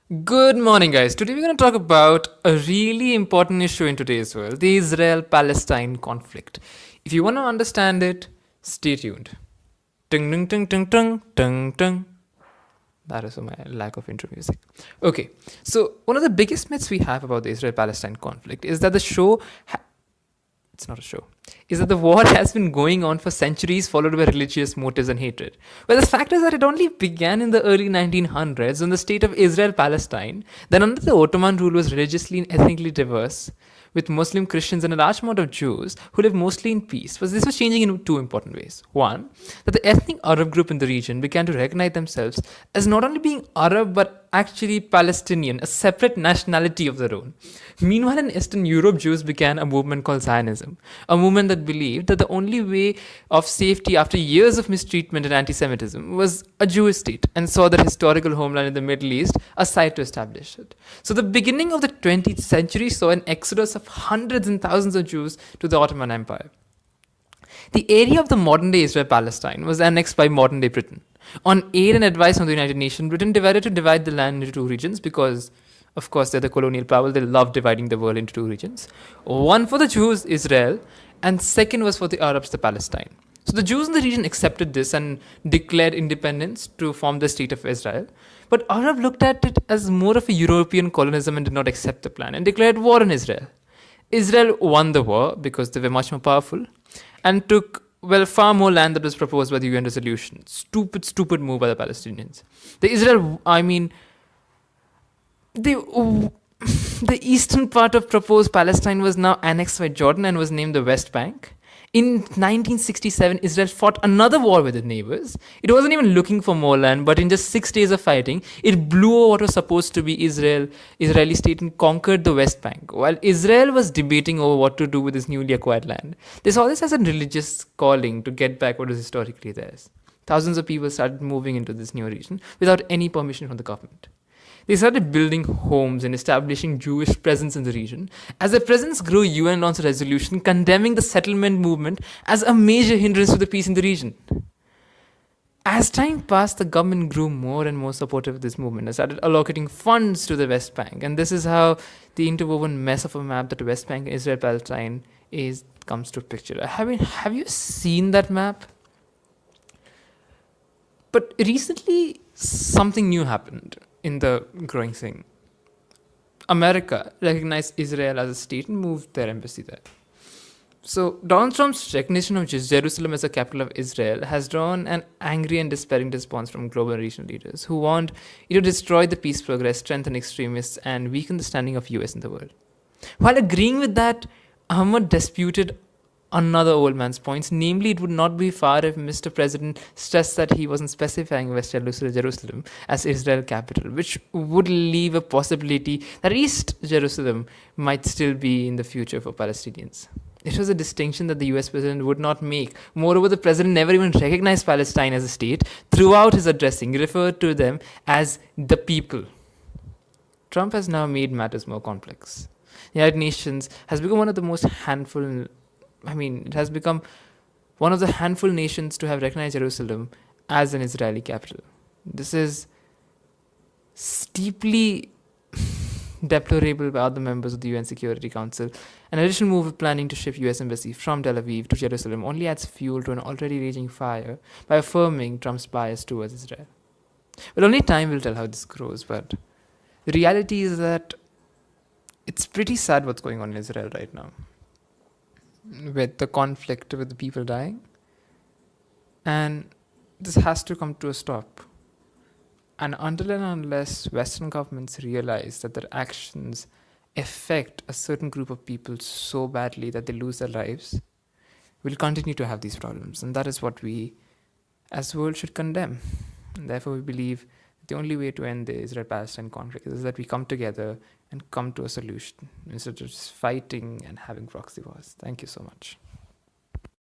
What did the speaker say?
Good morning, guys. Today we're going to talk about a really important issue in today's world, the Israel Palestine conflict. If you want to understand it, stay tuned. Tung, tung, tung, tung, tung, tung, tung. That is my lack of intro music. Okay, so one of the biggest myths we have about the Israel Palestine conflict is that it's not a show, is that the war has been going on for centuries, followed by religious motives and hatred. But the fact is that it only began in the early 1900s when the state of Israel Palestine, then under the Ottoman rule, was religiously and ethnically diverse, with Muslim Christians and a large amount of Jews who live mostly in peace. But this was changing in two important ways. One, that the ethnic Arab group in the region began to recognize themselves as not only being Arab but actually Palestinian, a separate nationality of their own. Meanwhile, in Eastern Europe, Jews began a movement called Zionism, a movement that believed that the only way of safety after years of mistreatment and anti Semitism was a Jewish state, and saw their historical homeland in the Middle East a site to establish it. So, the beginning of the 20th century saw an exodus of hundreds and thousands of Jews to the Ottoman Empire. The area of the modern day Israel Palestine was annexed by modern day Britain. On aid and advice from the United Nations, Britain decided to divide the land into two regions because, of course, they're the colonial power. They love dividing the world into two regions. One for the Jews, Israel, and second was for the Arabs, the Palestine. So the Jews in the region accepted this and declared independence to form the state of Israel. But Arab looked at it as more of a European colonialism and did not accept the plan and declared war on Israel. Israel won the war because they were much more powerful and took, well, far more land that was proposed by the UN resolution. Stupid move by the Palestinians. The Israel, I mean, the the eastern part of proposed Palestine was now annexed by Jordan and was named the West Bank. In 1967, Israel fought another war with its neighbors. It wasn't even looking for more land, but in just 6 days of fighting, it blew over what was supposed to be Israeli state and conquered the West Bank. While Israel was debating over what to do with this newly acquired land, they saw this as a religious calling to get back what was historically theirs. Thousands of people started moving into this new region without any permission from the government. They started building homes and establishing Jewish presence in the region. As their presence grew, UN launched a resolution condemning the settlement movement as a major hindrance to the peace in the region. As time passed, the government grew more and more supportive of this movement and started allocating funds to the West Bank. And this is how the interwoven mess of a map that the West Bank, Israel, Palestine is comes to picture. Have you seen that map? But recently, something new happened in the growing thing. America recognized Israel as a state and moved their embassy there. So Donald Trump's recognition of Jerusalem as the capital of Israel has drawn an angry and despairing response from global and regional leaders who want it to destroy the peace progress, strengthen extremists, and weaken the standing of US in the world. While agreeing with that, Ahmad disputed another old man's points, namely, it would not be far if Mr. President stressed that he wasn't specifying West Jerusalem as Israel capital, which would leave a possibility that East Jerusalem might still be in the future for Palestinians. It was a distinction that the US president would not make. Moreover, the president never even recognized Palestine as a state. Throughout his addressing, he referred to them as the people. Trump has now made matters more complex. The United Nations has become one of the most it has become one of the handful nations to have recognized Jerusalem as an Israeli capital. This is steeply deplorable by other members of the UN Security Council. An additional move of planning to shift US embassy from Tel Aviv to Jerusalem only adds fuel to an already raging fire by affirming Trump's bias towards Israel. Well, only time will tell how this grows, but the reality is that it's pretty sad what's going on in Israel right now, with the conflict, with the people dying. And this has to come to a stop. And until and unless Western governments realize that their actions affect a certain group of people so badly that they lose their lives, we'll continue to have these problems. And that is what we, as the world, should condemn. And therefore, we believe the only way to end the Israel-Palestine conflict is that we come together and come to a solution instead of just fighting and having proxy wars. Thank you so much.